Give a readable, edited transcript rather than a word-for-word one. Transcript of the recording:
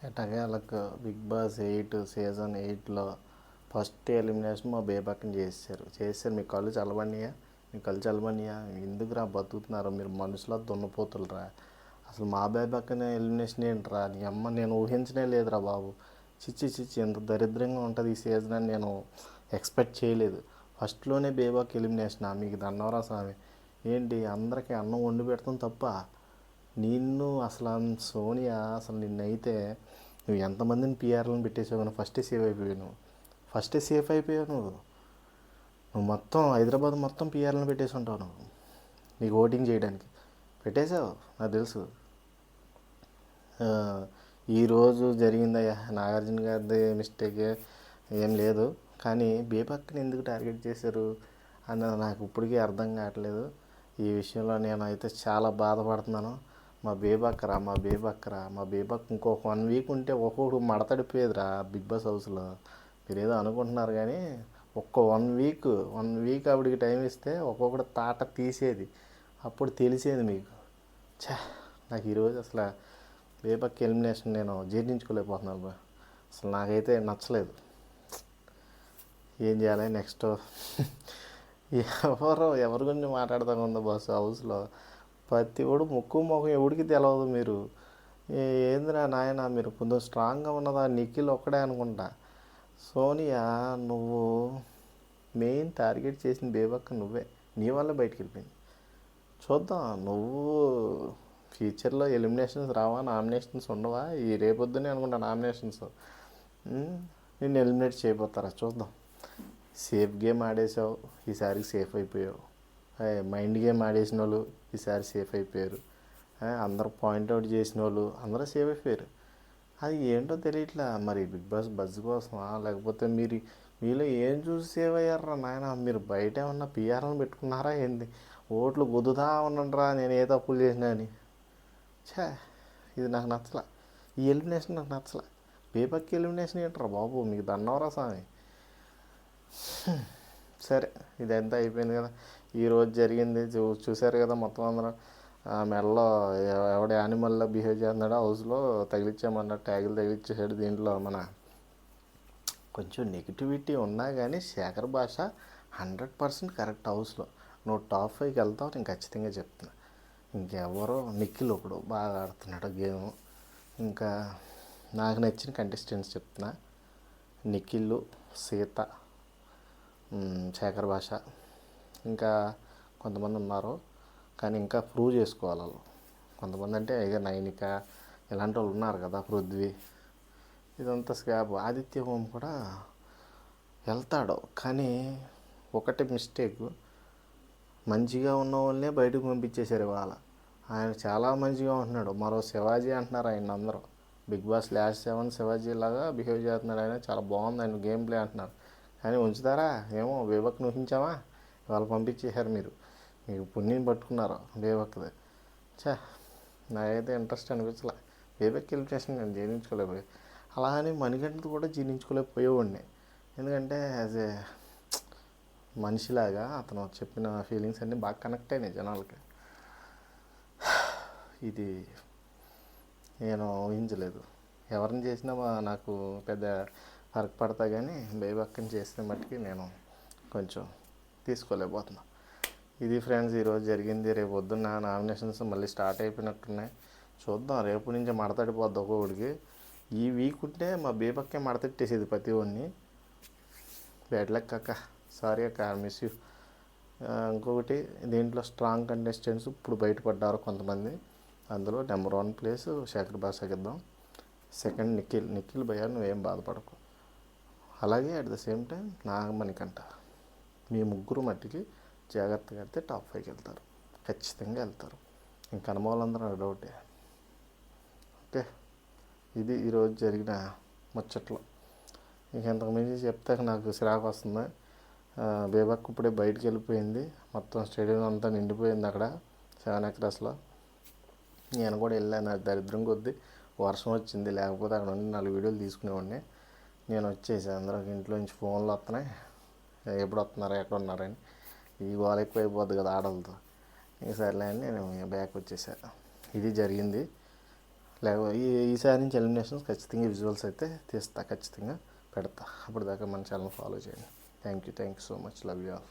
ఎట్టకేలకు Bigg Boss 8 season 8లో first elimination మా బేబక్కని చేశారు. మీ కళ్ళు చల్లబడినాయా? మీ కళ్ళు చల్లబడినాయా? ఎందుకురా బతుకుతున్నారు మీరు? మనుషులా దున్నపోతులరా? అసలు మా బేబక్కని ఎలిమినేషన్ ఏంట్రా? నీ అమ్మ నేను ఊహించనే లేదురా బాబు. చిచ్చి ఎంత దరిద్రంగా ఉంటుంది ఈ సీజన్ అని నేను ఎక్స్పెక్ట్ చేయలేదు. ఫస్ట్లోనే బేబాక్ ఎలిమినేషనా? మీకు దన్నవరా స్వామి. ఏంటి అందరికీ అన్నం వండి పెడతాం తప్ప నిన్ను అసలు సోనియా అసలు నిన్నైతే నువ్వు ఎంతమందిని పిఆర్లను పెట్టేసావు? నువ్వు ఫస్టే సేఫ్ అయిపోయావు నువ్వు మొత్తం హైదరాబాద్ మొత్తం పిఆర్లను పెట్టేసి ఉంటావు. నువ్వు నీకు ఓటింగ్ చేయడానికి పెట్టేశావు, నాకు తెలుసు. ఈరోజు జరిగిందయ్యా నాగార్జున గారిది మిస్టేక్ ఏం లేదు, కానీ బేబక్కని ఎందుకు టార్గెట్ చేశారు అన్నది నాకు ఇప్పటికీ అర్థం కావట్లేదు. ఈ విషయంలో నేను అయితే చాలా బాధపడుతున్నాను. మా బేబక్ ఇంకొక 1 వీక్ ఉంటే ఒక్కొక్కడు మడతడిపోయేదిరా బిగ్ బాస్ హౌస్లో. మీరు ఏదో అనుకుంటున్నారు కానీ ఒక్క 1 వీక్ ఆవిడికి టైం ఇస్తే ఒక్కొక్కడు తాట తీసేది, అప్పుడు తెలిసేది మీకు. నాకు ఈరోజు అసలు బేబక్ ఎలిమినేషన్ నేను జీర్ణించుకోలేకపోతున్నాను. అసలు నాకైతే నచ్చలేదు. ఏం చేయాలి నెక్స్ట్? ఎవరి గురించి మాట్లాడుతూ ఉందో బస్సు హౌస్లో ప్రతి ఒడు ముక్కు ముఖం ఎవడికి తెలవదు. మీరు ఏందిరా నాయన, మీరు కొంచెం స్ట్రాంగ్గా ఉన్నదా? నిఖిల్ ఒక్కడే అనుకుంటా. సోనియా నువ్వు మెయిన్ టార్గెట్ చేసిన బేబక్క నువ్వే, నీ వల్ల బయటికి వెళ్ళిపోయింది. చూద్దాం, నువ్వు ఫ్యూచర్లో ఎలిమినేషన్స్ రావా? నామినేషన్స్ ఉండవా? ఈ రేపొద్దునే అనుకుంటా నామినేషన్స్. నిన్ను ఎలిమినేట్ చేయబోతారా? చూద్దాం. సేఫ్ గేమ్ ఆడేసావు, ఈసారికి సేఫ్ అయిపోయావు. మైండ్ గేమ్ ఆడేసిన వాళ్ళు ఈసారి సేఫ్ అయిపోయారు. అందరూ పాయింట్అవుట్ చేసిన వాళ్ళు అందరూ సేఫ్ అయిపోయారు. అది ఏంటో తెలియట్లా. మరి బిగ్ బాస్ బజ్ కోసమా, లేకపోతే మీలో ఏం చూసి సేవ్ అయ్యారా నాయన? మీరు బయట ఏమన్నా పిఆర్లను పెట్టుకున్నారా ఏంది? ఓట్లు గుద్దుతా ఉండండిరా నేను ఏ తప్పులు చేసినా అని. ఇది నాకు నచ్చలా. ఈ ఎలిమినేషన్ నాకు నచ్చలా. బేబక్ ఎలిమినేషన్ ఏంటరా బాబు? మీకు దన్నవరా స్వామి. సరే, ఇదంతా అయిపోయింది కదా. ఈరోజు జరిగింది చూశారు కదా మొత్తం అందరూ. మెడలో ఎవడ యానిమల్లో బిహేవ్ చేస్తున్నాడో హౌస్లో తగిలిచ్చామన్న ట్యాగులు తగిలిచ్చేసాడు. దీంట్లో మన కొంచెం నెగిటివిటీ ఉన్నా కానీ శేఖర్ భాష 100% కరెక్ట్. హౌస్లో నువ్వు టాప్ 5కి వెళ్తావు నేను ఖచ్చితంగా చెప్తున్నా. ఇంకెవరో నిఖిల్ ఒకడు బాగా ఆడుతున్నాడు గేమ్. ఇంకా నాకు నచ్చిన కంటెస్టెంట్స్ చెప్తున్నా: నిఖిల్, సీత, శేఖర్ భాష, ఇంకా కొంతమంది ఉన్నారు కానీ ఇంకా ప్రూవ్ చేసుకోవాలి వాళ్ళు. కొంతమంది అంటే ఇక నైనిక ఇలాంటి వాళ్ళు ఉన్నారు కదా, పృథ్వీ, ఇదంతా స్కాబ్. ఆదిత్య హోమ్ కూడా వెళ్తాడు కానీ ఒకటి మిస్టేక్, మంచిగా ఉన్న వాళ్ళనే బయటకు పంపించేశారు ఇవాళ. ఆయన చాలా మంచిగా ఉంటున్నాడు. మరో శివాజీ అంటున్నారు ఆయన అందరూ. బిగ్ బాస్ లాస్ట్ 7 శివాజీ లాగా బిహేవ్ చేస్తున్నాడు ఆయన, చాలా బాగుంది ఆయన గేమ్ ప్లే అంటున్నారు. కానీ ఉంచుతారా ఏమో? బేబక్ని ఊహించావా? వాళ్ళు పంపించేశారు. మీకు పుణ్యం పట్టుకున్నారు బేబక్ది. నాకైతే ఇంట్రెస్ట్ అనిపించలే. బేబక్ ఎలిమినేషన్ నేను జీర్ణించుకోలేకపోయా. అలా అని మణికంఠది కూడా జీర్ణించుకోలేకపోయేవాడిని. ఎందుకంటే యాజ్ ఏ మనిషిలాగా అతను చెప్పిన ఫీలింగ్స్ అన్నీ బాగా కనెక్ట్ అయినాయి జనాలకి. ఇది నేను ఊహించలేదు. ఎవరిని చేసినా నాకు పెద్ద ఫరక్ పడతా, కానీ బేబక్కని చేసిన మట్టుకి నేను కొంచెం తీసుకోలేకపోతున్నా. ఇది ఫ్రెండ్స్ ఈరోజు జరిగింది. రేపు పొద్దున్న నామినేషన్స్ మళ్ళీ స్టార్ట్ అయిపోయినట్టున్నాయి. చూద్దాం, రేపు నుంచి మడతడిపోద్ది ఒక్కొక్కడికి. ఈ వీక్ ఉంటే మా బేబక్కే మడతెట్టేసేది ప్రతి ఒడిని. బ్యాడ్ లక్ అక్క, సారీ అక్క, మిస్ యూ. ఇంకొకటి, దీంట్లో స్ట్రాంగ్ కంటెస్టెంట్స్ ఇప్పుడు బయటపడ్డారు కొంతమంది. అందులో నెంబర్ 1 ప్లేస్ శేఖర్ భాషకి ఇద్దాం. సెకండ్ నిఖిల్ భయ్యా, నువ్వేం బాధపడకు. అలాగే అట్ ద సేమ్ టైం నాగమణికంట. మీ ముగ్గురు మట్టికి జాగ్రత్తగా అయితే టాప్ 5కి వెళ్తారు, ఖచ్చితంగా వెళ్తారు. ఇంకా అనుభవాలందరూ నాకు డౌటే. ఓకే, ఇది ఈరోజు జరిగిన ముచ్చట్లు. ఇంకెంతకుమించి చెప్తే నాకు చిరాకు వస్తుంది. బేబక్ ఇప్పుడే బయటికి వెళ్ళిపోయింది. మొత్తం స్టేడియం అంతా నిండిపోయింది అక్కడ 7 acresలో. నేను కూడా వెళ్ళాను. నాకు దరిద్రం కొద్దీ వర్షం వచ్చింది, లేకపోతే అక్కడ ఉండి 4 వీడియోలు తీసుకునేవాడిని. నేను వచ్చేసాను. అందరికి ఇంట్లో నుంచి ఫోన్లు వస్తున్నాయి, ఎప్పుడు వస్తున్నారా ఎక్కడ ఉన్నారని. ఈ గోల ఎక్కువ అయిపోద్ది కదా ఆడలతో. ఇంక సర్లే అని నేను బ్యాక్ వచ్చేసాను. ఇది జరిగింది. లేక ఈసారి నుంచి ఎలిమినేషన్స్ ఖచ్చితంగా విజువల్స్ అయితే తీస్తా, ఖచ్చితంగా పెడతా. అప్పటిదాకా మన ఛానల్ ఫాలో చేయండి. Thank you so much. Love you all.